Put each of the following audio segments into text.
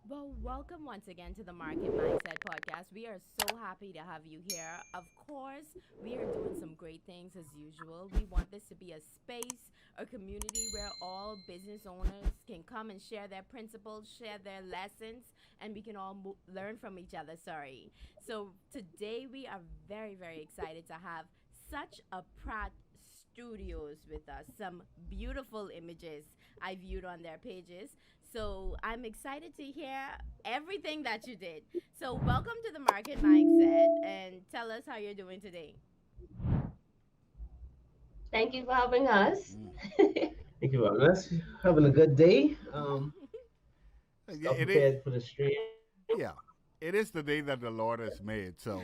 Well, welcome once again to the Market Mindset Podcast. We are so happy to have you here. Of course, we are doing some great things as usual. We want this to be a space, a community where all business owners can come and share their principles, share their lessons, and we can all learn from each other. Sorry. So today we are very, very excited to have Such a Pratt Studios with us. Some beautiful images I viewed on their pages. So I'm excited to hear everything that you did. So welcome to the Market Mindset and tell us how you're doing today. Thank you for having us. Mm. Thank you, Agnes. Having a good day. Yeah, Got prepared for the stream. yeah, it is the day that the Lord has made. So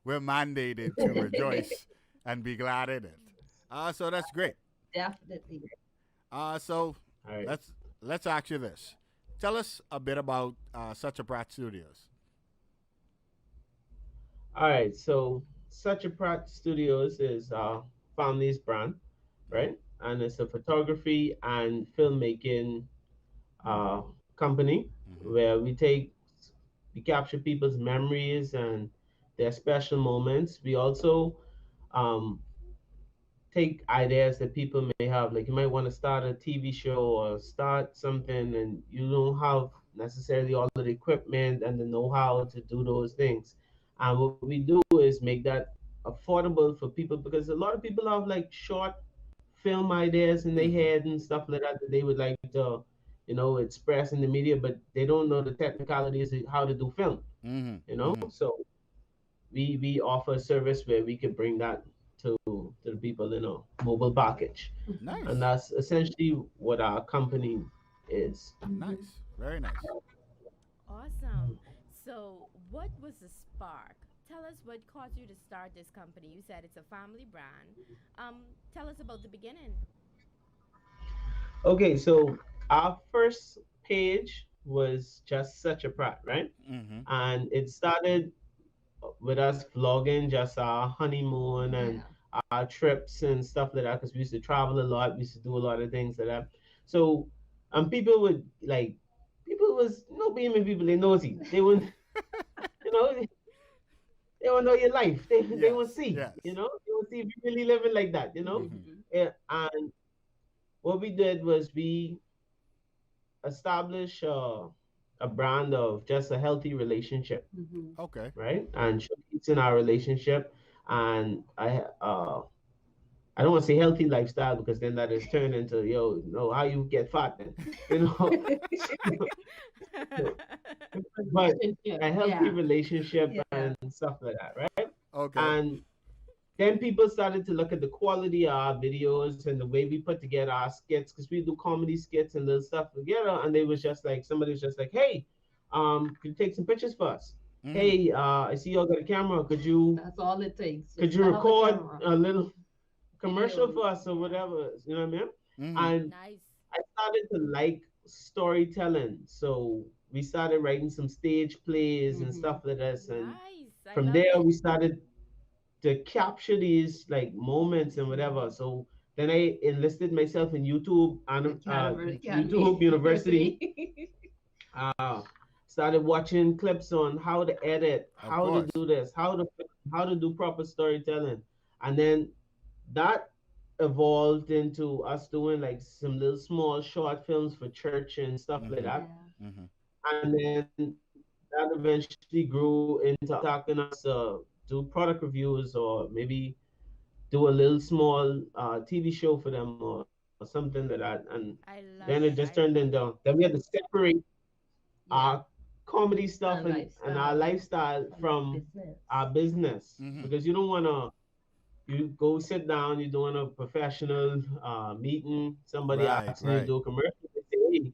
we're mandated to rejoice and be glad in it. So that's great. Definitely. So All right. let's ask you this. Tell us a bit about Such a Pratt Studios. All right. So, Such a Pratt Studios is family's brand, Mm-hmm. right? And it's a photography and filmmaking uh, company Mm-hmm. where we capture people's memories and their special moments. We also um, take ideas that people may have. Like you might want to start a TV show or start something, and you don't have necessarily all of the equipment and the know-how to do those things. And what we do is make that affordable for people because a lot of people have like short film ideas in their Mm-hmm. head and stuff like that that they would like to, express in the media, but they don't know the technicalities of how to do film. Mm-hmm. Mm-hmm. So we offer a service where we can bring that to the people in a mobile package, and Nice. that's essentially what our company is. Mhm. Nice. Very nice. Awesome. So, what was the spark? Tell us what caused you to start this company. You said it's a family brand. Tell us about the beginning. Okay, so our first page was just Such a Pratt, right? Mm-hmm. And it started with us vlogging just our honeymoon and Yeah. our trips and stuff like that because we used to travel a lot. We used to do a lot of things like that. So, people would like, people was no being people, they nosy. They would, you know, they want to know your life. They want to Yes. see, Yes. they want to see if you really living like that, Mm-hmm. Mhm. Yeah, and what we did was we established a brand of just a healthy relationship, Mhm. Okay. right? And showcasing our relationship, and I don't want to say healthy lifestyle because then that is turned into no, how you get fat then, you know. But Relationship. a healthy Yeah. relationship Yeah. and stuff like that, right? Okay. And then people started to look at the quality of our videos and the way we put together our skits because we do comedy skits and little stuff together. And they was just like, somebody was just like, hey, could you take some pictures for us? Mm-hmm. Hey, I see y'all got a camera. That's all it takes, Could just you to have a record camera. a little commercial Videos. for us or Yeah. whatever? You know what I mean? Mm-hmm. And Nice. I started to like storytelling, so we started writing some stage plays and Mhm. stuff like this. And Nice. I from love there, it. we started to capture these like moments and whatever. Mhm. So then I enlisted myself in YouTube and YouTube University. University. Uh, Started watching clips on how to edit, Of how to course. do this, how to do proper storytelling, and then that evolved into us doing like some little small short films for church and stuff like Mm-hmm. that. Yeah. Mm-hmm. And then that eventually grew into asking us to do product reviews or maybe do a little small TV show for them or something like that. And I then it love just it. turned I love into, it. then we had to separate Yeah. our comedy stuff And and our lifestyle lifestyle from our from business. our business Mm-hmm. because you don't want to you go sit down, you're doing a professional meeting, somebody Right, asking you to right. do a commercial, they say, hey,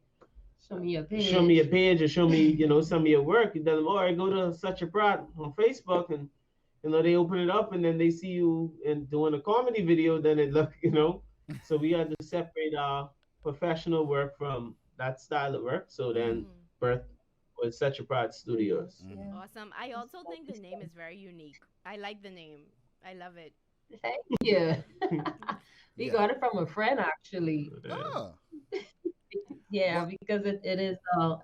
Show me your show me your page. page or show me, some of your work. You tell them, all right, go to Such a Pratt on Facebook, and they open it up and then they see you and doing a comedy video, then it look, so we had to separate our professional work from that style of work. So then Mm. birth was Such A Pratt Studios. Studios. Yeah. Awesome. I That's also think the nice. name is very unique. I like the name. I love it. Thank you. We Yeah. got it from a friend actually. Yeah. Oh, Yeah, well, because it is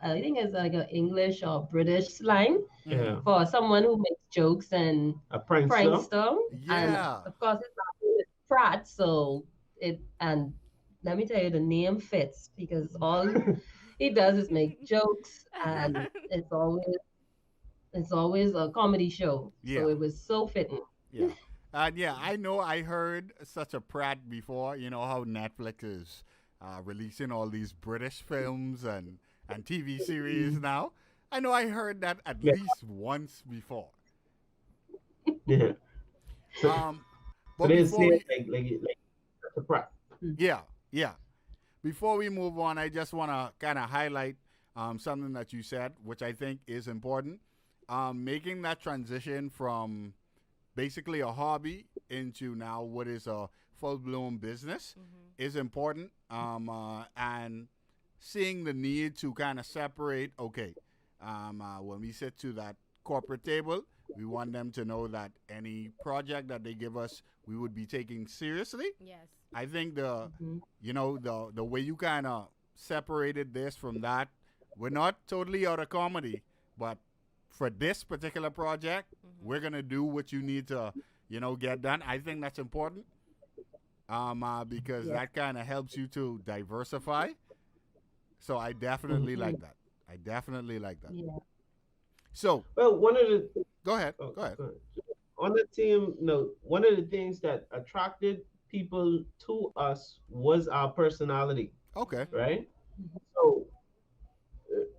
I think it's like an English or British slang mm-hmm. Yeah. for someone who makes jokes and A prankster. prankster. And Yeah. of course it's not with Pratt, so it and let me tell you the name fits because all he does is make jokes and it's always a comedy show. So Yeah. it was so fitting. Yeah. Yeah, I know I heard such a Pratt before. You know how Netflix is releasing all these British films and TV series now. I know I heard that at Yeah. least once before. Yeah. So, Um, so but they before say we, like Such A Pratt. yeah, yeah. Before we move on, I just want to kind of highlight something that you said, which I think is important. Making that transition from basically a hobby into now what is a full blown business Mhm. is important. And seeing the need to kind of separate, okay, when we sit to that corporate table, we want them to know that any project that they give us, we would be taking seriously. Yes. I think Mhm. the way you kind of separated this from that, we're not totally out of comedy, but for this particular project, Mhm. we're gonna do what you need to, get done. I think that's important, because Yeah. that kind of helps you to diversify. So I definitely Mhm. like that. I definitely like that. Yeah. So Well, one of the go ahead. oh, Go ahead. go ahead. On the team, no, one of the things that attracted people to us was our personality, Okay. Mhm. right? So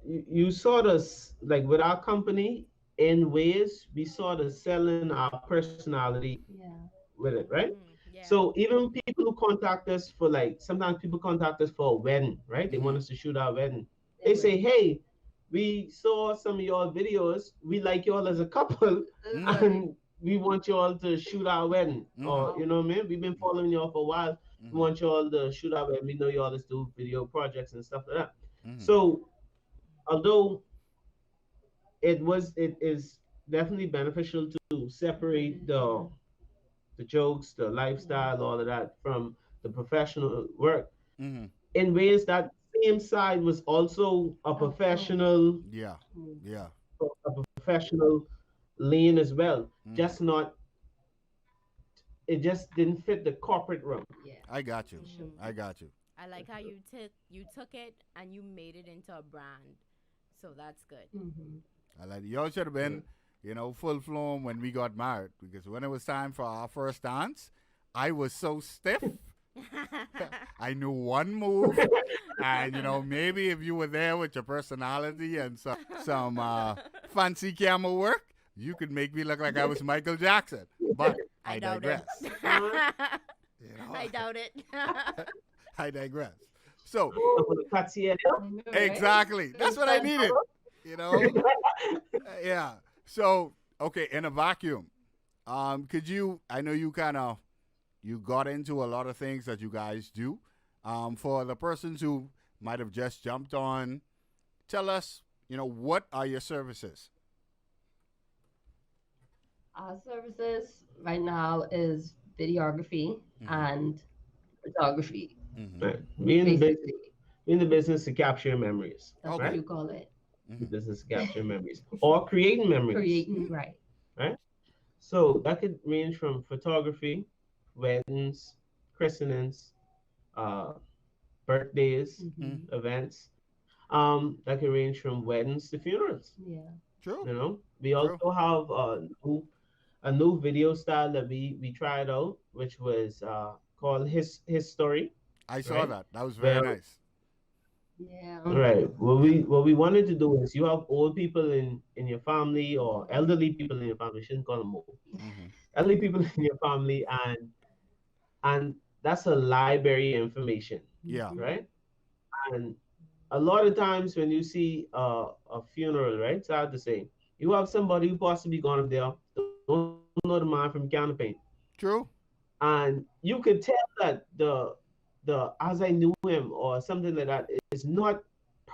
you sort of like with our company in ways we sort of selling our personality Yeah. with it, right? Mhm. Yeah. So even people who contact us for like sometimes people contact us for a wedding, right? They want Mm-hmm. us to shoot our wedding. They They say, would. hey, we saw some of your videos. We like y'all as a couple, Mm-hmm. and we want y'all to shoot our wedding. Mm-hmm. Or Wow. you know what I mean? We've been following y'all for a while. We Mm-hmm. want y'all to shoot our wedding. We know y'all just do video projects and stuff like that. Mm-hmm. So although it is definitely beneficial to separate the jokes, the Yeah. lifestyle, all of that from the professional work Mm-hmm. in ways that same side was also Oh. Yeah. Mm. Yeah. a professional lane as well. Mm-hmm. Just not it just didn't fit the corporate room. Yeah. I got you. For sure. Mhm. I got you. I like how you took it and you made it into a brand. So that's good. Hmm. I like y'all should have been, full flown when we got married because when it was time for our first dance, I was so stiff. I knew one move, and maybe if you were there with your personality and some fancy camera work, you could make me look like I was Michael Jackson. But I I doubt it. digress. You know, I doubt it. I digress. So For the Cartier. I know, right? exactly, that's what I needed. You know, yeah. So okay, in a vacuum, could you? I know you kind of you got into a lot of things that you guys do. For the persons who might have just jumped on, tell us, what are your services? Our services right now is videography Mm-hmm. and photography, Mm-hmm. Right. basically. We in the business to capture memories, That's what Okay. right? you call it. The Mm-hmm. business to capture memories or creating memories, Creating, right. right? So that could range from photography, weddings, christenings, uh, birthdays, Mm-hmm. Hmm. events. That can range from weddings to funerals. Yeah. True. We True. also have a new video style that we tried out, which was called his story, I saw right? that. That was very Well, nice. Yeah. Right. What we wanted to do is you have old people in your family or elderly people in your family. Shouldn't call them old. Mm-hmm. Elderly people in your family, and that's a library of information, Yeah. Mhm. right? And a lot of times when you see a funeral, right? Sad to say, you have somebody who possibly gone up there, don't know the man from can of paint, True. and you could tell that the as I knew him or something like that is not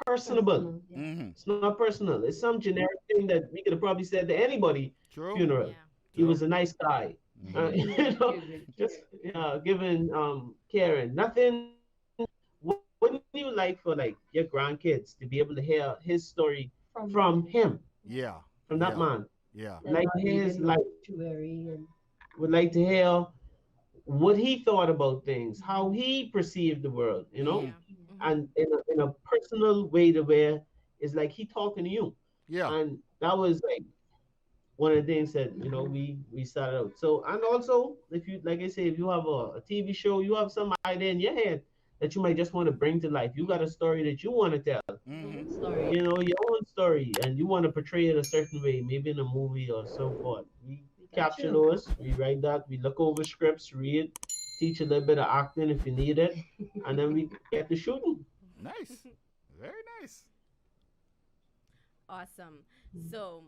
personable. Personal. Yeah. Mm-hmm. It's not personal. It's some generic thing that we could have probably said to anybody True. funeral. Yeah. He was True. a nice guy. Mm-hmm. You know, Giving just care. giving caring. Nothing. Wouldn't you like for like your grandkids to be able to hear his story From from him. him, Yeah. from that Yeah. man? Yeah. Would And like not to hear his leaving no life. obituary and Would like to hear what he thought about things, how he perceived the world, Mm-hmm. Yeah. Mm-hmm. and in a personal way to where it's like he talking to you. Yeah. And that was like one of the things that Mhm. we started out. So and also if you like I say, if you have a TV show, you have some idea in your head that you might just want to bring to life. You got a story that you want to tell, Mm-hmm. story. your own story, and you want to portray it a certain way, maybe in a movie or so forth. We We got capture you. those, we write that, we look over scripts, read, teach a little bit of acting if you need it, and then we get to shooting. Nice. Very nice. Awesome. So,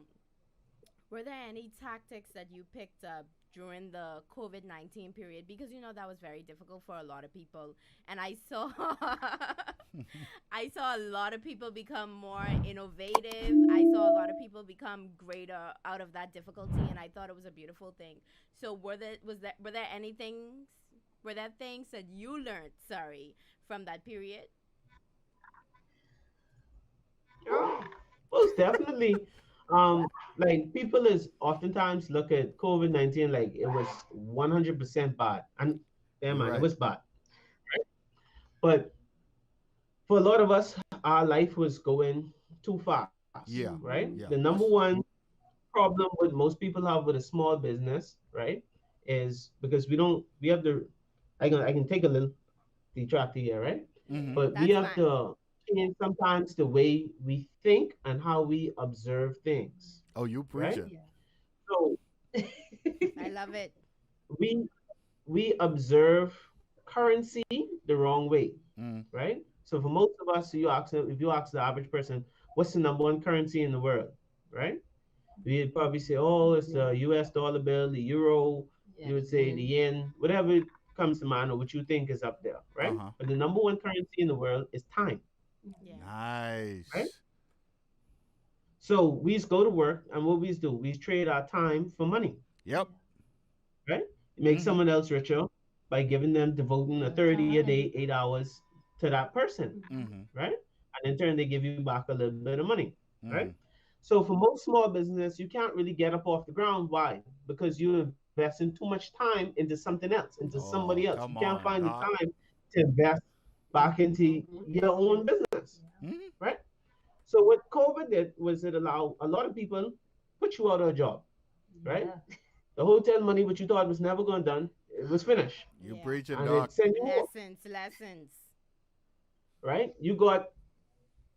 were there any tactics that you picked up during the COVID-19 period? Because that was very difficult for a lot of people. And I saw I saw a lot of people become more innovative. I saw a lot of people become greater out of that difficulty, and I thought it was a beautiful thing. So were there anything were there things that you learned, sorry, from that period? Yeah, most definitely. Like people is oftentimes look at COVID-19 like it was 100% bad, and yeah, You're man, it right. was bad. But for a lot of us, our life was going too fast, Yeah. right? Mhm. The Yeah. number Most. one problem with most people have with a small business, right, is because we have the I can take a little detractor here, right? Mm-hmm. But we That's have fine. to change sometimes the way we think and how we observe things, Oh, you right? preaching. Yeah. So I love it. we we observe currency the wrong way, Mm. right? So for most of us, if you ask the average person, what's the number one currency in the world, right? We'd probably say, oh, it's the Yeah. U.S. dollar bill, the euro. Yeah. You would say the Yen. yen, whatever comes to mind or what you think is up there, Uh right? huh. But the number one currency in the world is time, Yeah. right? Nice. So we just go to work, and what we do, we trade our time for money, Yep. right? Make Mm-hmm. someone else richer by giving them devoting a Your 30 a day, time. 8 hours to that person, Mm-hmm. right? And in turn, they give you back a little bit of money, right? Mm-hmm. So for most small business, you can't really get up off the ground. Why? Because you're investing too much time into something else, into somebody else. Oh, You can't come find the on, Doc. time to invest back into Mhm. your own business, Yeah. Mm-hmm. right? So what COVID did was it allowed a lot of people put you out of a job, right? Yeah. The hotel money, which you thought was never going done, it was finished, You Yeah. preaching, and it Doc. sent you home, Lessons, lessons. right? You got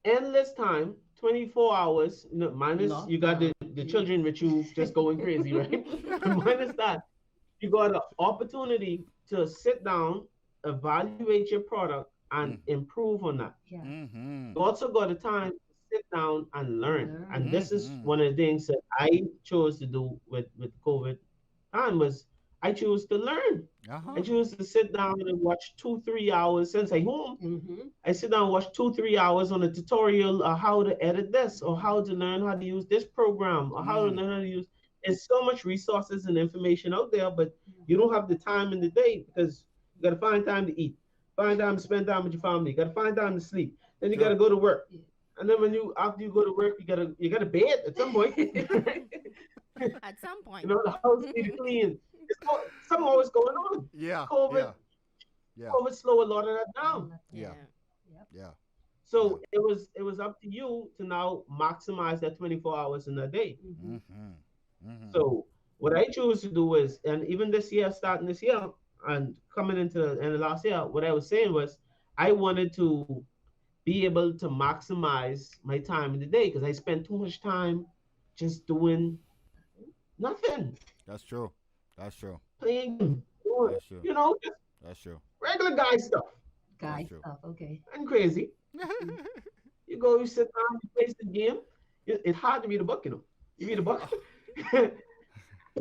endless time, 24 hours, minus you got Lockdown. the children with you just going crazy, right? Minus that, you got an opportunity to sit down, evaluate your product, and Mm. improve on that. Yeah. Mm-hmm. You also got the time to sit down and learn. Learn. And this is Mm-hmm. one of the things that I chose to do with COVID time was I chose to learn. I Uh-huh. chose to sit down and watch 2, 3 hours since I home. Mm-hmm. I sit down and watch 2, 3 hours on a tutorial of how to edit this or how to learn how to use this program or how to Mm. learn how to use. There's so much resources and information out there, but you don't have the time in the day because you got to find time to eat, find time to spend time with your family, you got to find time to sleep. Then you got Sure. to go to work, Yeah. and then when you after you go to work, you got to bed at some point. At some point. The house need to clean. Something always going on. Yeah. COVID, Yeah. Yeah. COVID slow a lot of that All down. that Yeah. down. Yeah. Yep. Yeah. Yeah. So it was up to you to now maximize that 24 hours in a day. Mm-hmm. Mm-hmm. Mm-hmm. So what I choose to do is, and even this year, starting this year and coming into the end of last year, what I was saying was I wanted to be able to maximize my time in the day because I spend too much time just doing nothing, That's true. That's true. playing game, doing, That's true. just That's true. regular guy stuff. That's Guy true. stuff. Okay. And crazy. Mm. You go, you sit down, you play the game. It's hard to read a book, you know. You read a book,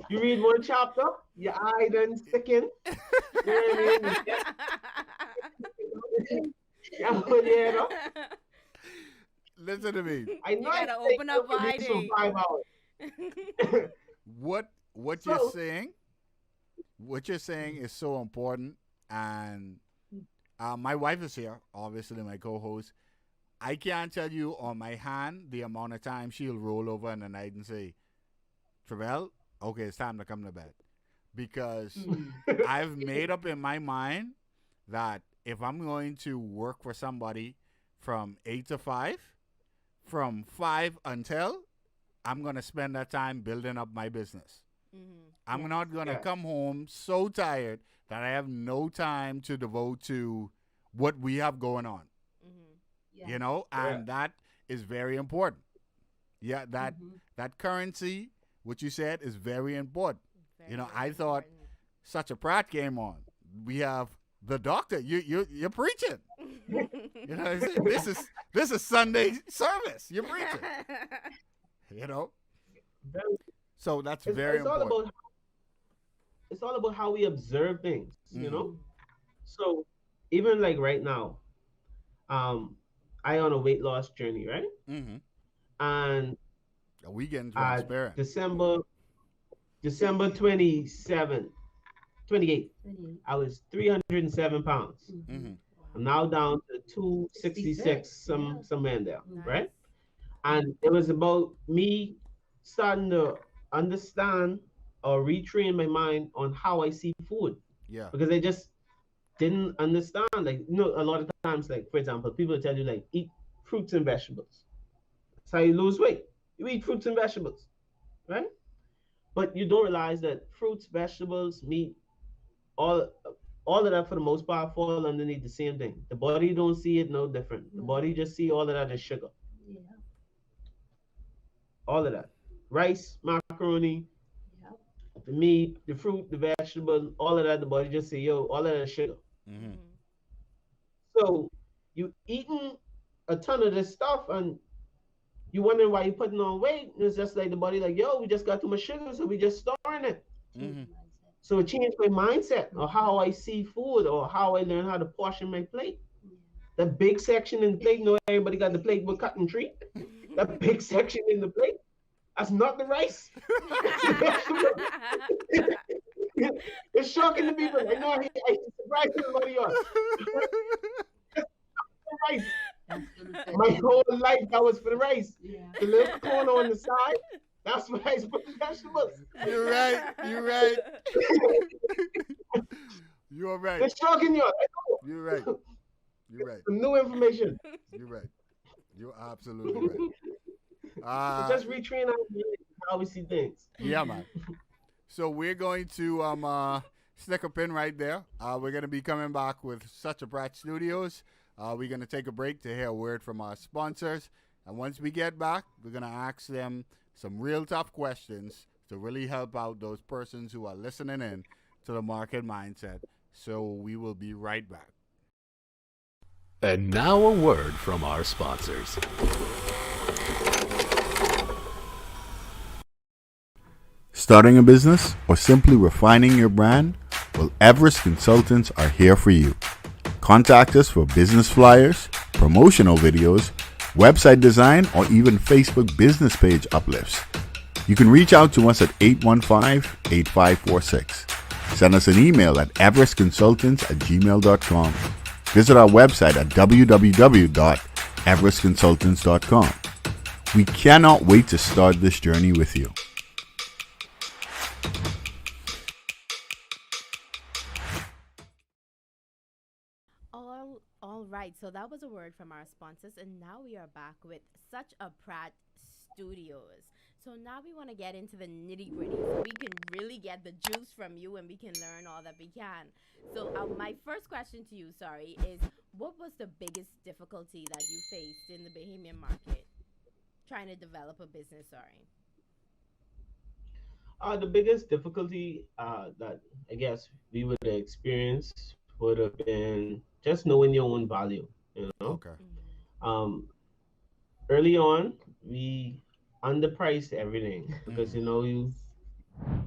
you read one chapter, your eye then stick in. You know what I mean? Yeah, you know. Listen to me. I You know I gotta take open up these for wide. 5 hours. What you're So, saying, what you're saying is so important. And my wife is here, obviously my co-host. I can't tell you on my hand the amount of time she'll roll over in the night and say, Travell, okay, it's time to come to bed. Because Mm. I've made up in my mind that if I'm going to work for somebody from 8 to 5, from 5 until, I'm going to spend that time building up my business. Mm-hmm. I'm Yes. not going to yeah, come home so tired that I have no time to devote to what we have going on, Mm-hmm. Yes. and that is very important. Yeah, Mm-hmm. that currency, what you said, is very important. Very, I very thought Such a Pratt came on. We have the doctor. You're preaching. I said, this is Sunday service. You're preaching. You know, very- so that's it's, very it's all important. about how we observe things, you Mm-hmm. know. So even like right now, um, I on a weight loss journey, right? Mm-hmm. And We getting at transparent. December 27th, 28th, 28. I was 307 pounds. Mm-hmm. Mm-hmm. I'm Wow. now down to 266, 66. Yeah. somewhere in there, Mm-hmm. Nice. right? And it was about me starting to understand or retrain my mind on how I see food Yeah. because I just didn't understand. Like, a lot of times, like, for example, people tell you, like, eat fruits and vegetables. That's how you lose weight. You eat fruits and vegetables, right? But you don't realize that fruits, vegetables, meat, all all of that for the most part fall underneath the same thing. The body don't see it no different. The No. body just see all of that as sugar. Yeah. All of that. Rice, macaroni, Yeah. the meat, the fruit, the vegetable, all of that, the body just say, yo, all of that is sugar. Mm-hmm. Mm-hmm. So you eating a ton of this stuff and you wondering why you're putting on weight. It's just like the body like, yo, we just got too much sugar, so we just storing it. Change Mm-hmm. the mindset. So it changed my mindset or Mm-hmm. how I see food or how I learn how to portion my plate. Yeah. The big section in the plate, everybody got the plate with cutting tree. That big section in the plate, that's not the rice. That's the vegetable. It's shocking to people. I know I surprised everybody else. The rice. That's gonna set My you. whole life that was for the rice. Yeah. The little corn on the side, that's what I put the vegetables. You're right. You're right. You're right. It's shocking you. You're right. You're right. Some new information. You're right. You're absolutely right. It's just retraining how we see things. Yeah, man. So we're going to stick a pin right there. We're going to be coming back with Such a Pratt Studios. We're going to take a break to hear a word from our sponsors. And once we get back, we're going to ask them some real tough questions to really help out those persons who are listening in to the market mindset. So we will be right back. And now a word from our sponsors. Starting a business or simply refining your brand? Well, Everest Consultants are here for you. Contact us for business flyers, promotional videos, website design, or even Facebook business page uplifts. You can reach out to us at 815-8546. Send us an email at everestconsultants@gmail.com. Visit our website at www.everestconsultants.com. We cannot wait to start this journey with you. All right. So that was a word from our sponsors, and now we are back with Such a Pratt Studios. So now we want to get into the nitty gritty so we can really get the juice from you and we can learn all that we can. So, my first question to you, sorry, is what was the biggest difficulty that you faced in the Bahamian market trying to develop a business? Sorry. The biggest difficulty that I guess we would have experienced would have been just knowing your own value. You know, Okay. Mm-hmm. um, early on we underpriced everything because Mm-hmm.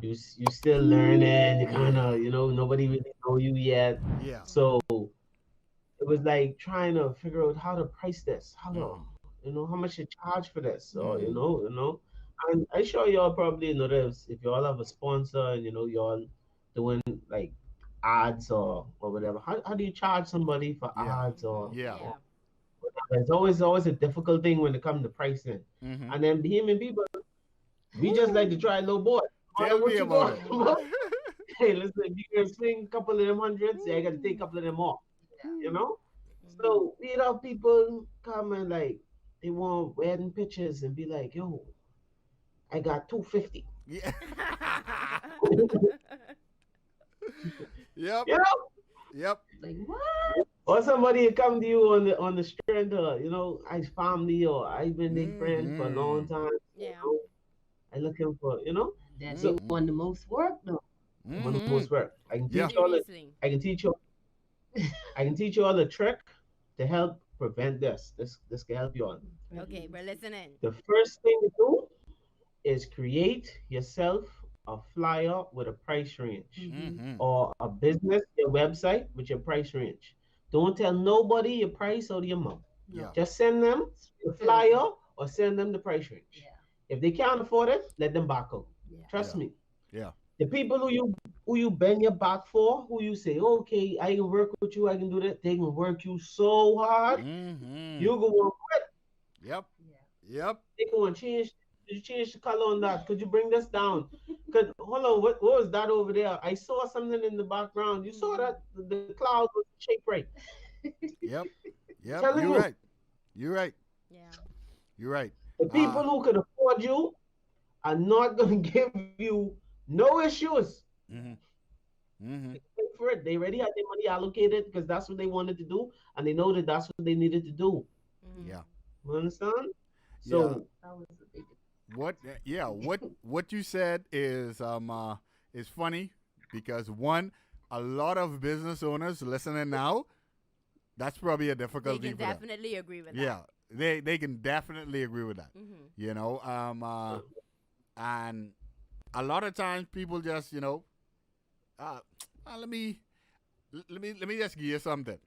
you still learning. You kind Yeah. of nobody really know you yet, Yeah. so it was like trying to figure out how to price this, how to Mm-hmm. how much you charge for this, or Mm-hmm. And I sure y'all probably know this if y'all have a sponsor and y'all doing like ads or whatever. How do you charge somebody for Yeah. ads Mm-hmm. Yeah. or Yeah. it's always a difficult thing when it comes to pricing. Mm-hmm. And then human people, we just like to Woo! try low boy. No matter Tell me what you about go, it. hey, listen, if you can swing a couple of them hundreds, yeah, I got to take a couple of them off. You Woo. know. Mm-hmm. So we have people come and like they want wedding pictures and be like, yo, I got 250. Yeah. Yep. You know, Yep. Like what? or somebody come to you on the strength of I family or I've been their friend for a long Mm-hmm. time. You Yeah. know, I looking for And then so they Mm-hmm. want the most work though. one of the Mm-hmm. most work. Yeah. Seriously. I can teach you I can teach you all the trick to help prevent this. This can help you on. Okay, we're listening. The first thing to do is create yourself a flyer with a price range Mm-hmm. Mm-hmm. or a business your website with your price range. Don't tell nobody your price or your amount. Yeah. No. Just send them the flyer or send them the price range. Yeah. If they can't afford it, let them back out. Yeah. Trust Yeah. me. Yeah. The people who you bend your back for, who you say, okay, I can work with you, I can do that, they can work you so hard, Mm-hmm. you go Yep. Yeah. Yep. they go and change. Could you change the color on that? Could you bring this down? Could hold on, what was that over there? I saw something in the background. You saw Mm-hmm. that the cloud was shaped right. Yep. Yep. Telling You're you, right. You're right. Yeah. You're right. the Uh people who could afford you are not going to give you no issues. mm-hmm. Mm-hmm. Wait for it. They already had their money allocated because that's what they wanted to do, and they know that that's what they needed to do. Mm-hmm. Yeah. You understand? Yeah. So That was the biggest. What yeah, what you said is funny because one, a lot of business owners listening now, that's probably a They difficulty can for them. definitely agree with Yeah. They can definitely agree with that. that. Mm-hmm. You know, and a lot of times people just, uh, let me just give you something,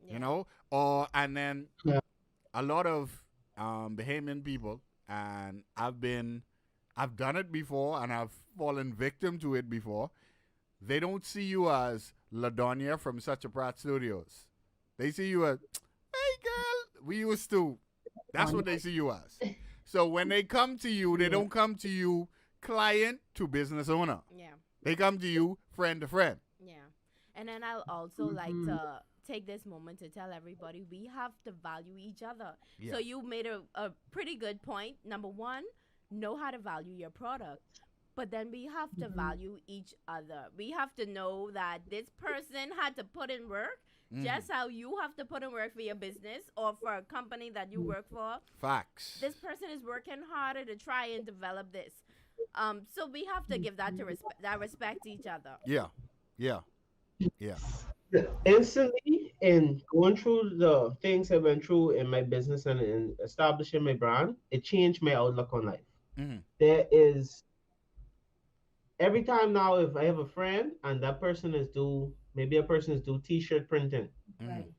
Yeah. you know, or and then yeah, a lot of Bahamian people, and I've done it before, and I've fallen victim to it before. They don't see you as La'Donya from Such A Pratt Studios. They see you as, hey girl, we used to. That's what they see you as. So when they come to you, they Yeah. don't come to you client to business owner. Yeah. They come to you friend to friend. Yeah. And then I'll also like Mhm. to take this moment to tell everybody we have to value each other. Yeah. So you made a pretty good point. Number one, know how to value your product. But then we have to Mhm. value each other. We have to know that this person had to put in work Mhm. just how you have to put in work for your business or for a company that you work for. Facts. This person is working harder to try and develop this. So we have to give that to respect each other. Yeah. Yeah. Yeah. instantly in going through the things I went through in my business and in establishing my brand, it changed my outlook on life. Mm-hmm. There is every time now if I have a friend and that person is due, maybe a person is due t-shirt printing, Mm-hmm. Right.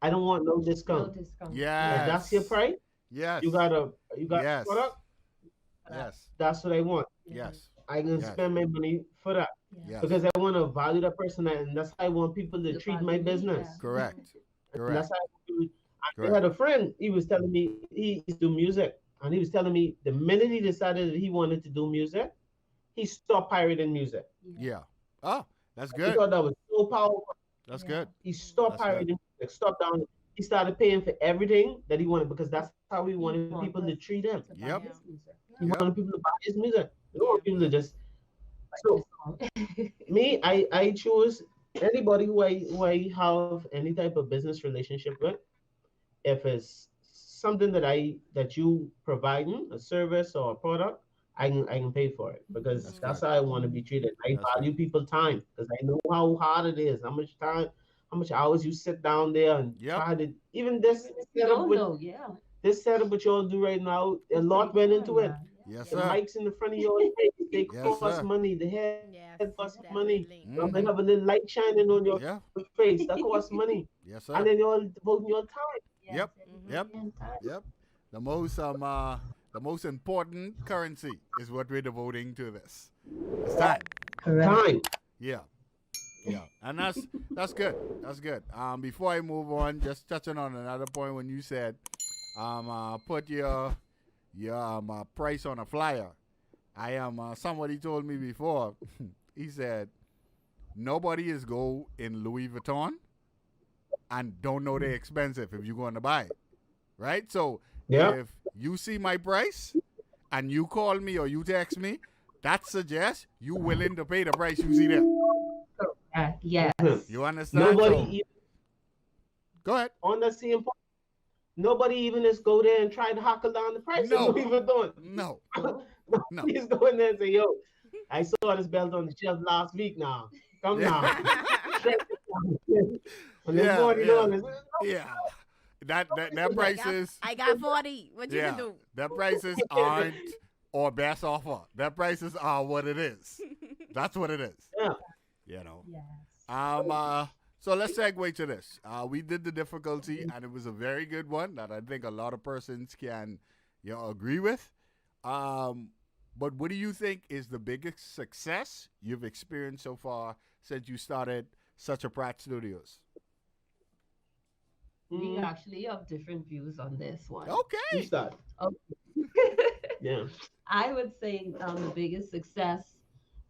I don't want no No discount. discount. If Yes. that's your price, Yes. you got Yes. product, Yes. that's what I want. Yes. I can Yes. spend my money for that Yes. because I want to value that person and that's how I want people to The treat my value, business. yeah. Correct. And that's Correct. how I had Correct. a friend. He was telling me he used to do music, and he was telling me the minute he decided that he wanted to do music, he stopped pirating music. Yeah. Oh, that's He good. thought that was so powerful. That's Yeah. good. He stopped That's good. pirating music, stopped down. He started paying for everything that he wanted because that's how he wanted people to treat him. To buy Yep. Yeah. his music. Yeah. You Yep. want people to buy his music. You don't Yeah. want people to Yep. just. This So song. me, I choose anybody who I have any type of business relationship with. If it's something that you providing a service or a product, I can pay for it because That's Mm-hmm. that's good. how I want to be treated. I That's good. value people time because I know how hard it is, how much hours you sit down there and Yep. try to even Even if you setup don't with know, yeah, this setup what y'all do right now. A it lot takes went time, into it. man. Yes, The sir. mics in the front of your face, they Yes, cost sir. money. The head costs Yes, money. definitely. You might Mm-hmm. have a little light shining on your Yeah. face, that costs money. Yes, And sir. then you're devoting your time. Yes, Yep. Mm-hmm. Yep. everybody and time. Yep. The most important currency is what we're devoting to this. It's time. Correct. Time. Yeah. Yeah. And that's good. That's good. Before I move on, just touching on another point when you said put your price on a flyer. I am somebody told me before. He said nobody is go in Louis Vuitton and don't know they're expensive if you're going to buy it. Right? So Yeah. if you see my price and you call me or you text me, that suggests you willing to pay the price you see there. Correct. Yes. You understand? Nobody So even go ahead. on the same point. Nobody even just go there and try to hackle down the price of No. Louis Vuitton. No. No. No. Please go in there and say, yo, I saw this belt on the shelf last week now. Come Yeah. now. Shut it down. And it's Yeah. Yeah. $40. Yeah. That I price got is I got 40. What you can yeah. do? That prices aren't or best offer. That prices are what it is. That's what it is. Yeah. You know. Yes. So let's segue to this. We did the difficulty, and it was a very good one that I think a lot of persons can, agree with. But what do you think is the biggest success you've experienced so far since you started Such A Pratt Studios? We actually have different views on this one. You Okay. start. Okay. Yeah. I would say the biggest success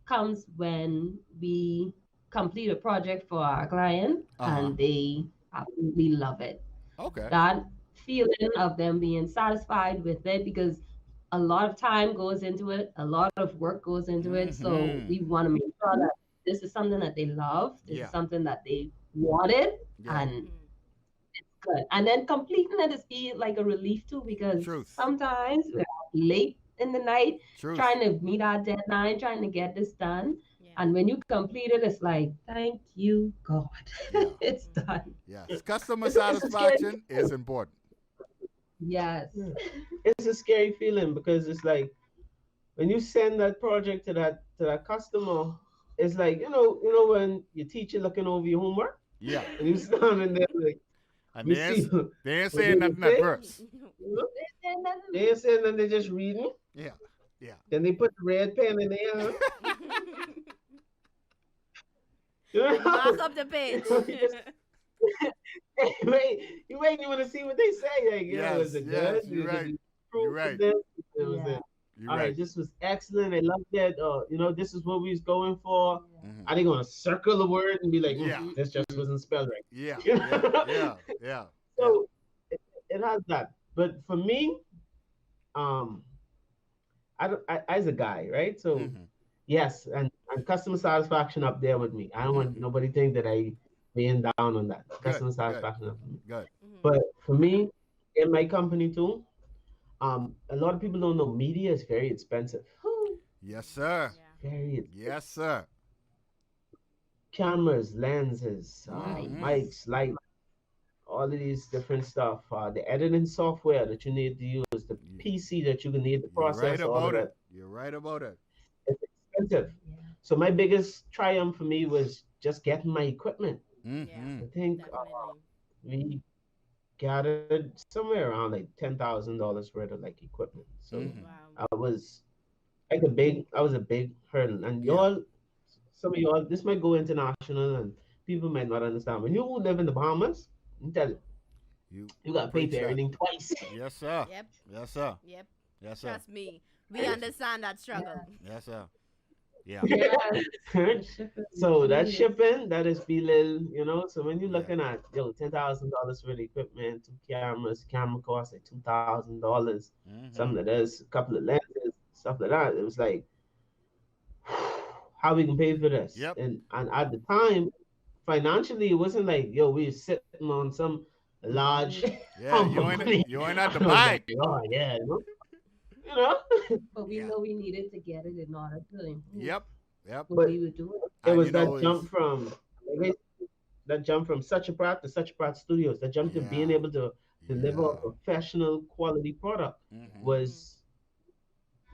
comes when we complete a project for our client Uh-huh. and they absolutely love it. Okay. That feeling of them being satisfied with it because a lot of time goes into it, a lot of work goes into it. So Mm-hmm. we want to make sure that this is something that they love, this Yeah. is something that they wanted, Yeah. and Mm-hmm. good. And then completing it is be like a relief too because Truth. sometimes we're late in the night Truth. trying to meet our deadline, trying to get this done. Yeah. And when you complete it, it's like, thank you, God. Yeah. It's Mm-hmm. done. Yes. Customer It's a scary satisfaction is important. Yes. Yeah. It's a scary feeling because it's like when you send that project to that customer, it's like, when your teacher looking over your homework Yeah. and you standing there like And you see they ain't what saying they nothing at say, first. you know? And then They ain't saying that they're just reading. Yeah. Yeah. Then they put the red pen in there. Huh? You Mark know? up the page. You just you wait, you want to see what they say. Like, Yes. is it Yes. good? You're Did right. you You're approve right. of this? Was yeah. it? You're All right, right. this was excellent. I love that. This is what we was going for. Mm-hmm. Are they gonna circle the word and be like, Yeah. this just wasn't spelled right? Yeah. You Yeah. know? Yeah. Yeah. Yeah. So it has that. But for me, um, I don't. I as a guy, right? So Mm-hmm. yes, and customer satisfaction up there with me. I don't want Mm-hmm. nobody think that I being down on that. Good. Customer Good. satisfaction up for me. Good. Mhm. But for me, in my company too, a lot of people don't know media is very expensive. Whew. Yes, sir. Yeah. Very Yes, sir. cameras, lenses, Mm-hmm. mics, light, all of these different stuff. The editing software that you need to use, the You, PC that you need to you're right process all of about it. that. You're right about it. It's expensive. Yeah. So my biggest triumph for me was just getting my equipment. Yeah. Mm-hmm. I think Definitely. we gathered somewhere around like $10,000 worth of like equipment. So Mm-hmm. Wow. I was I was a big hurdle. And Yeah. y'all, some of y'all, this might go international and people might not understand. When you live in the Bahamas, I'm telling you, You you gotta pay preach for that. everything twice. Yes, sir. Yep. Yes, sir. Yep. Yes, sir. Trust me. We understand that struggle. Yes, sir. Yeah. Yes. The shipping So that fees. shipping, that is be little. So when you're Yeah. looking at $10,000 for the equipment, two cameras, camera costs like $2,000, Mm-hmm. some of this, a couple of lenses. stuff like that. It was like, how we can pay for this? Yep. And at the time, financially, it wasn't like, yo, we were sitting on some large Yeah, hump of money. you ain't at the I was like, bank. oh yeah, you know. But we Yeah. know we needed to get it in order to improve Yep. Yep. what But we were doing. it And was you know that is jump from like, that jump from Such a Pratt to Such a Pratt Studios, that jump to being yeah. able to deliver a Yeah. professional quality product Mm-hmm. was,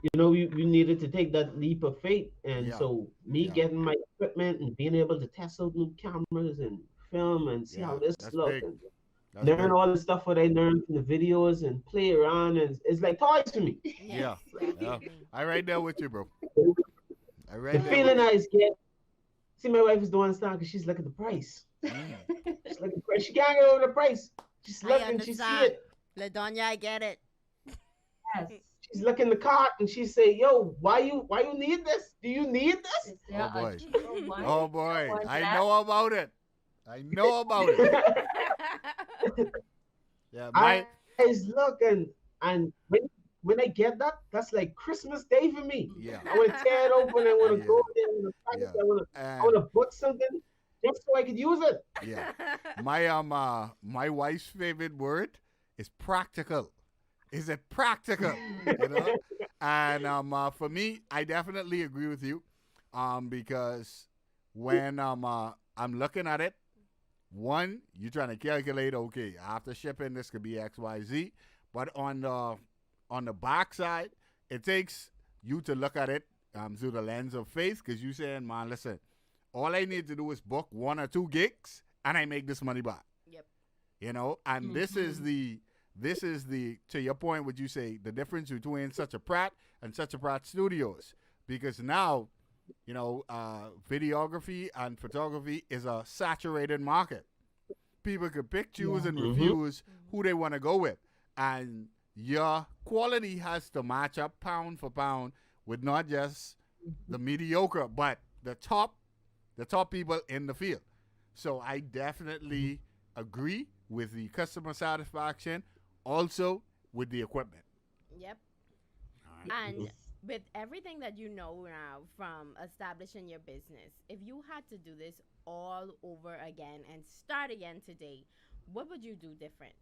you know, you needed to take that leap of faith. And Yeah. so me Yeah. getting my equipment and being able to test out new cameras and film and see how Yeah. this That's look big. and That's learn big. all the stuff what I learned from the videos and play around, and it's like toys to me. Yes, Yeah. Yeah. definitely. I right there with you, bro. I The right there with feeling you. I get, see, my wife is the one understand because she's looking at the price. Mm. She's looking at the price. She can't get over the price. She's I looking, she see understand. it. La'Donya, I get it. Yes. She's looking the cart and she say, "Yo, why you need this? Do you need this?" Is there Oh boy. a cheaper one? Oh boy. Someone I that- know about it. I know about it. Yeah. I My is look and when I get that, that's like Christmas Day for me. yeah. I want to tear it open. I want to Yeah. go there. I want to find Yeah. it. I And want to book something just so I could use it. yeah. My wife's favorite word is practical. Is it practical? You know? And for me, I definitely agree with you. Because when I'm looking at it, one, you're trying to calculate, okay, after shipping this could be XYZ. But on the back side, it takes you to look at it through the lens of faith, because you saying, man, listen, all I need to do is book 1 or 2 gigs and I make this money back. Yep. You know, and this is the to your point, would you say the difference between Such a Pratt and Such a Pratt Studios? Because now, you know, videography and photography is a saturated market. People could pick, choose, Yeah. and Mhm. refuse who they want to go with, and your quality has to match up pound for pound with not just the mediocre, but the top people in the field. So I definitely agree with the customer satisfaction, also with the equipment. Yep. All right. And with everything that you know now from establishing your business, if you had to do this all over again and start again today, what would you do different?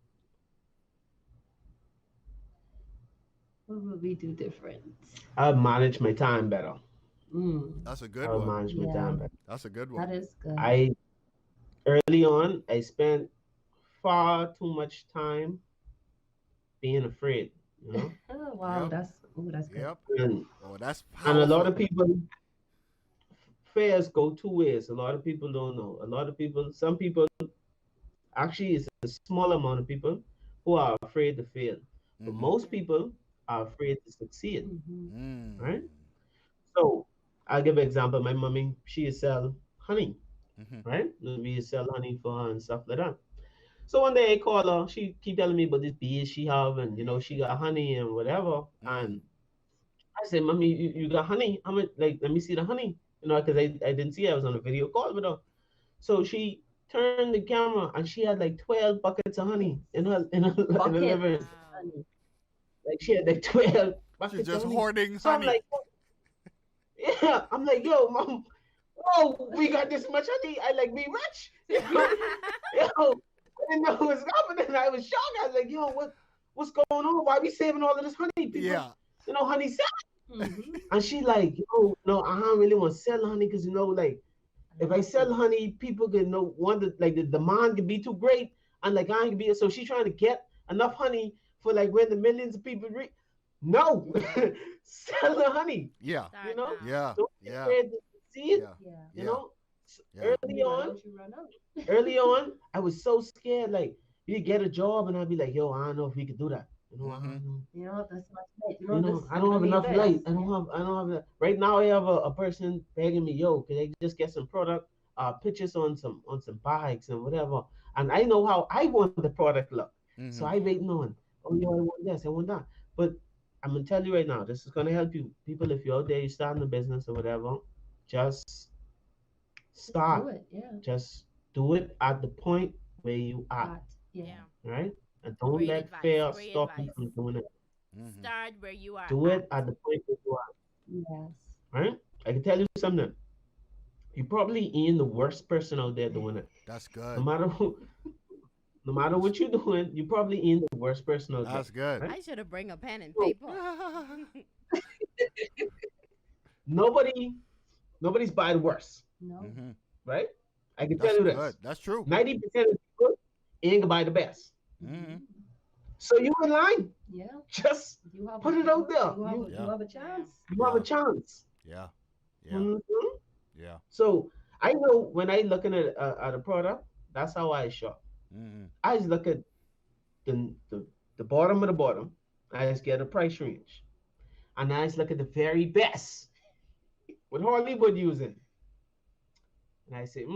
What would we do different? I'll manage my time better. That's a good I'll one. manage my Yeah. time better. That's a good That one. is good. I early on, I spent far too much time being afraid. You know, Oh, wow, Yep. that's good. Yep. and Oh, that's and a lot powerful. of people fairs go 2 ways. A lot of people don't know. A lot of people, some people, actually, it's a small amount of people who are afraid to fail. But Mhm. most Yeah. people are afraid to succeed, Mm-hmm. Mm. right? So I'll give an example. My mommy, she sell honey, Mhm. right? We sell honey for her and stuff like that. So one day I call her, she keep telling me about this bees she have, and you know she got honey and whatever. Mm. And I said, "Mommy, you got honey? How much? Like, let me see the honey." You know, because I didn't see it. I was on a video call with her. So she turned the camera and she had like 12 buckets of honey in her Buckets. living. Wow. Like she had like 12 She's buckets of just honey. hoarding So I'm honey. like, yeah, I'm like, yo, mom, oh, we got this much honey. I like be rich. Yo, I didn't know what was happening. I was shocked. I was like, yo, what's going on? Why we saving all of this honey? People, Yeah. you know, honey sell. Mm-hmm. And she like, yo, no, I don't really want to sell honey because you know, like, if I sell honey, people can know wonder like the demand can be too great, and like I ain't be. So she trying to get enough honey for like when the millions of people read. No, sell the honey. Yeah. You Start know, now. Yeah. don't be Yeah. afraid to see it. Yeah. Yeah. You Yeah. know, Yeah. early You run on, out, you run out. early on, I was so scared. Like you get a job, and I'd be like, yo, I don't know if we could do that. You know, I Mhm. don't know. You know, this much light. You You know, know, this I don't have money enough this. light. I Yeah. don't have that. Right now I have a person begging me, yo, can I just get some product, pictures on some bikes and whatever. And I know how I want the product look. So Mhm. I waiting on, oh yo, I want this, I want that. But I'm gonna tell you right now, this is gonna help you. People, if you're out there, you're starting a business or whatever, just Just do start. it. Yeah. Just do it at the point where you are, That. Yeah. Yeah. right? And don't Great let advice. fear Great stop you advice. from doing it. Mm-hmm. Start where you are Do at. it at the point that you are. Yes. Right? I can tell you something. You probably ain't the worst person out there doing it. That's No good. matter who, no matter That's what you're doing, you probably ain't the worst person out there. that's good. Right? I should have bring a pen and So paper. nobody, nobody's by the worst. No. Mm-hmm. Right? I can tell That's you good. this. That's true. 90% of people ain't gonna buy the best. Mm-hmm. Mhm. So you in line. Yeah. Just You have put it out there. Yeah. you have a Yeah. chance. You have a Yeah. chance. Yeah. Yeah. Mhm. Yeah. So I know when I looking at a product, that's how I shop. Mm-hmm. I just look at the, the the bottom of the bottom. I just get a price range, and I just look at the very best what Hollywood using, and I say,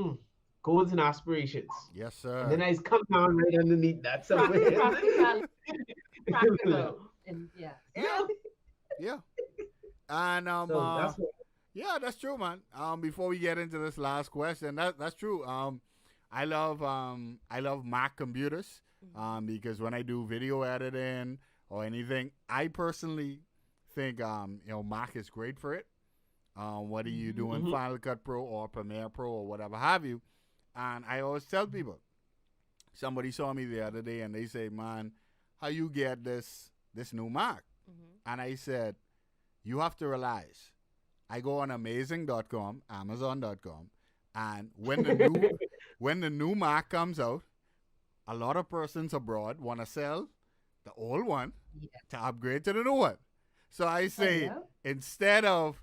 goals and aspirations, Yes, and then sir. I just come down right underneath that somewhere. Practical, Yeah. practical, and yes. Yeah. Yeah. And So that's what. yeah, that's true, man. Before we get into this last question, that's true. I love Mac computers. Because when I do video editing or anything, I personally think Mac is great for it. Whether you doing Mhm. Final Cut Pro or Premiere Pro or whatever have you. And I always tell people, somebody saw me the other day and they say, "Man, how you get this new Mac?" Mhm. And I said, "You have to realize, I go on amazing.com, amazon.com, and when the new Mac comes out, a lot of persons abroad want to sell the old one Yeah. to upgrade to the new one. So I Oh say, yeah. instead of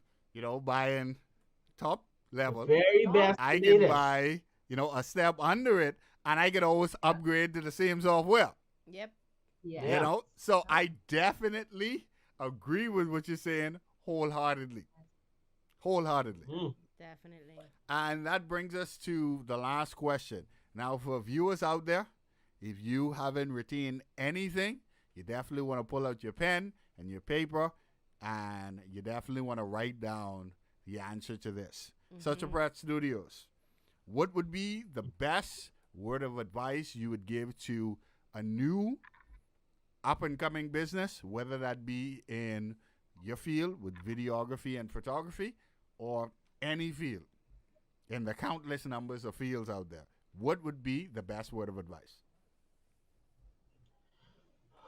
buying top The level, very Oh, best, I the can latest. buy a step under it, and I can always yeah. upgrade to the same software. Yep. Yeah. You Yeah. know, so I definitely agree with what you're saying wholeheartedly, wholeheartedly. Mm. Definitely. And that brings us to the last question. Now, for viewers out there, if you haven't retained anything, you definitely want to pull out your pen and your paper, and you definitely want to write down the answer to this. Such a Mhm. Pratt Studios. What would be the best word of advice you would give to a new up and coming business, whether that be in your field with videography and photography or any field in the countless numbers of fields out there? What would be the best word of advice?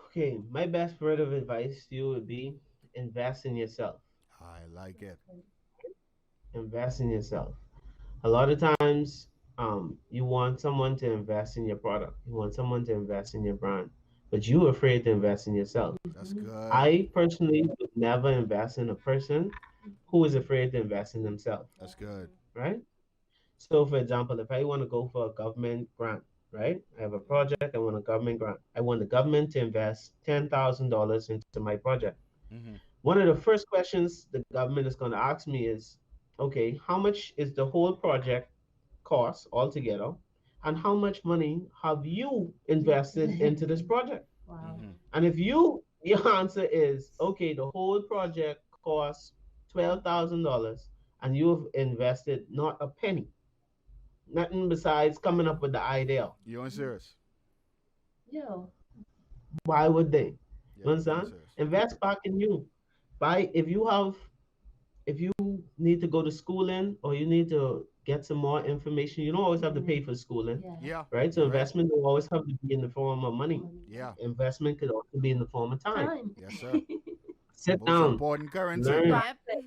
Okay, my best word of advice to you would be invest in yourself. I like it. Invest in yourself. A lot of times, you want someone to invest in your product. You want someone to invest in your brand, but you're afraid to invest in yourself. That's Mhm. good. I personally would never invest in a person who is afraid to invest in themselves, That's good. Mhm. right? So, for example, if I want to go for a government grant, right? I have a Mhm. project, I want a government grant. I want the government to invest $10,000 into my project. Mm-hmm. One of the first questions the government is going to ask me is, okay, how much is the whole project cost altogether? And how much money have you invested into this project? Wow. Mm-hmm. Mhm. And if your answer is, okay, the whole project costs $12,000 and you've invested not a penny, nothing besides coming up with the idea, You ain't serious. Yeah. why would they? Yeah, You you ain't understand? serious. Invest back in you. Buy if you need to go to schooling or you need to get some more information, you don't always have to pay for schooling, Yeah. Yeah, right? So you're right. investment will always have to be in the form of money. Money. Yeah. Yeah, Investment could also be in the form of time. Time. yes, sir. Sit Most down, important currency. learn, Yep. practice,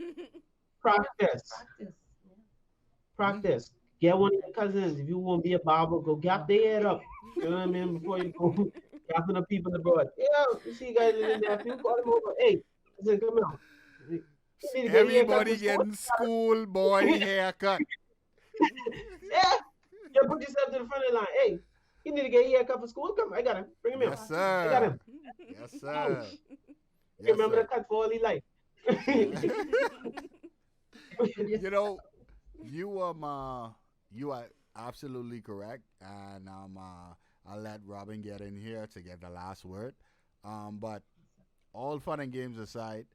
Practice. Yeah. Mm-hmm. practice. Get one of your cousins. If you want to be a barber, go gap their head up. You know what I mean? Before you go gapping up people abroad. Yeah, you see guys in the nephew, call them over. Hey, listen, come here. You need to get your haircut for Everybody school. getting schoolboy haircut. Yeah, you put yourself to the front of the line. Hey, you need to get your haircut for school. Come, I got him. Bring him here. Yes, Practice. I got sir. him. Yes, Mm. sir. Yes, Remember the sir. cut for all his life. Yeah. With you know, you are absolutely correct, and I'll let Robin get in here to get the last word. But all fun and games aside,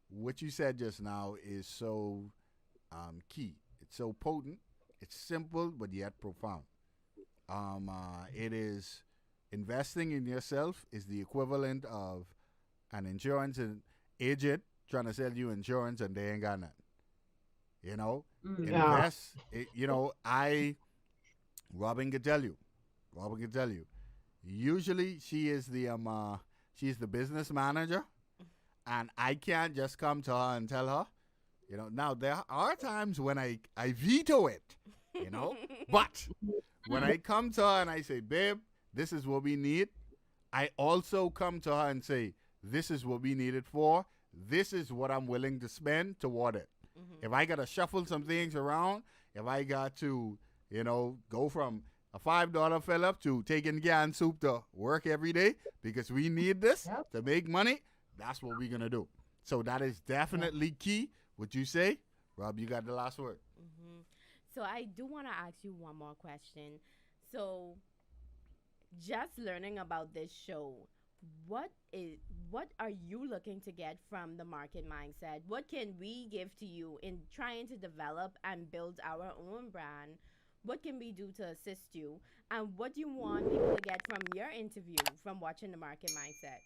what you said just now is so key. It's so potent. It's simple but yet profound. It is investing in yourself is the equivalent of an insurance agent trying to sell you insurance and they ain't got nothing. You know, Yeah. invest. Robin can tell you. Robin can tell you. Usually, she's the business manager, and I can't just come to her and tell her. Now there are times when I veto it. But when I come to her and I say, babe, this is what we need, I also come to her and say, this is what we need it for. This is what I'm willing to spend toward it. If I got to shuffle some things around, if I got to, go from a $5 fill up to taking canned soup to work every day because we need this Yep. to make money, that's what we're going to do. So that is definitely key. Would you say? Rob, you got the last word. Mm-hmm. So I do want to ask you one more question. So just learning about this show, what are you looking to get from the market mindset? What can we give to you in trying to develop and build our own brand? What can we do to assist you? And what do you want people to get from your interview from watching the market mindset?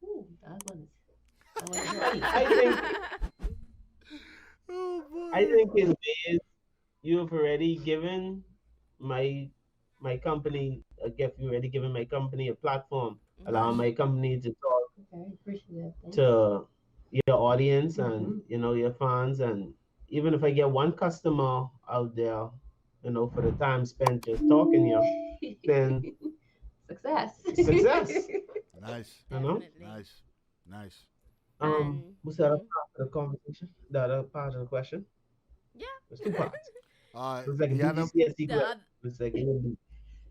Ooh, that one is right. I think Oh, boy. I think in ways you have already given my company a gift. You already given my company a platform, Mhm. allowing my company to talk Very appreciative. Thank you. to your audience and Mhm. your fans. And even if I get one customer out there, for the time spent just talking here, then Success. success. Nice, You know. Definitely. nice, nice. And What's the other part of the conversation? The other part of the question? There's two yeah. parts. It was like a The other, BGCSE the question. oth- It's like A&B.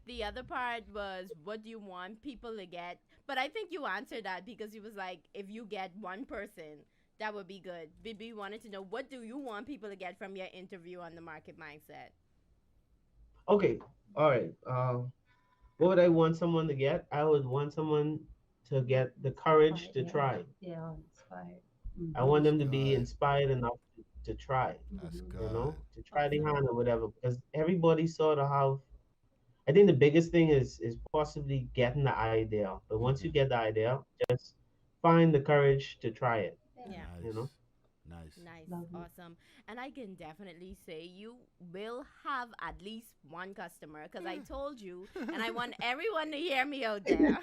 the other part was what do you want people to get? But I think you answered that because he was like, if you get one person, that would be good. BB wanted to know what do you want people to get from your interview on the market mindset? Okay. All right. What would I want someone to get? I would want someone to get the courage to try. Yeah, inspired. I Mm-hmm. want that's them to be good. inspired enough to try, That's Mm-hmm. good. to try the Awesome. hand or whatever. Because everybody sort of have. I think the biggest thing is possibly getting the idea. But once you Mm-hmm. get the idea, just find the courage to try it. Yeah. Yeah. You Nice, know. nice. Nice, Lovely. awesome. And I can definitely say you will have at least one customer because I told you, and I want everyone to hear me out there,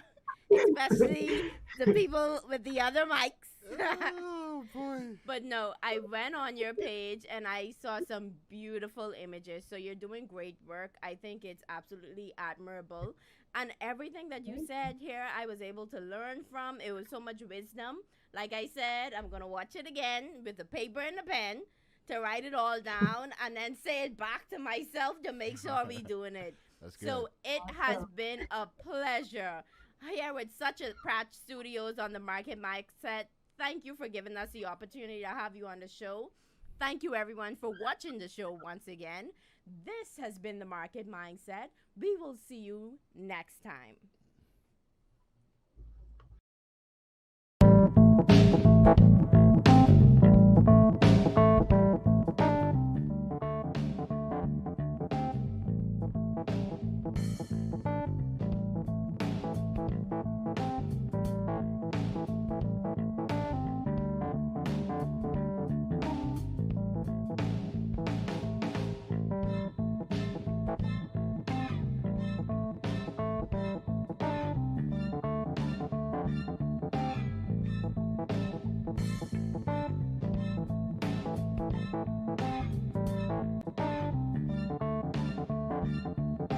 especially the people with the other mics. Oh boy. But no, I went on your page and I saw some beautiful images. So you're doing great work. I think it's absolutely admirable. And everything that you Thank said here, I was able to learn from. It was so much wisdom. Like I said, I'm going to watch it again with a paper and a pen to write it all down and then say it back to myself to make sure we doing it. That's good. So it has Awesome. been a pleasure here with Such a Pratt Studios on the Market Mindset. Thank you for giving us the opportunity to have you on the show. Thank you, everyone, for watching the show once again. This has been the Market Mindset. We will see you next time.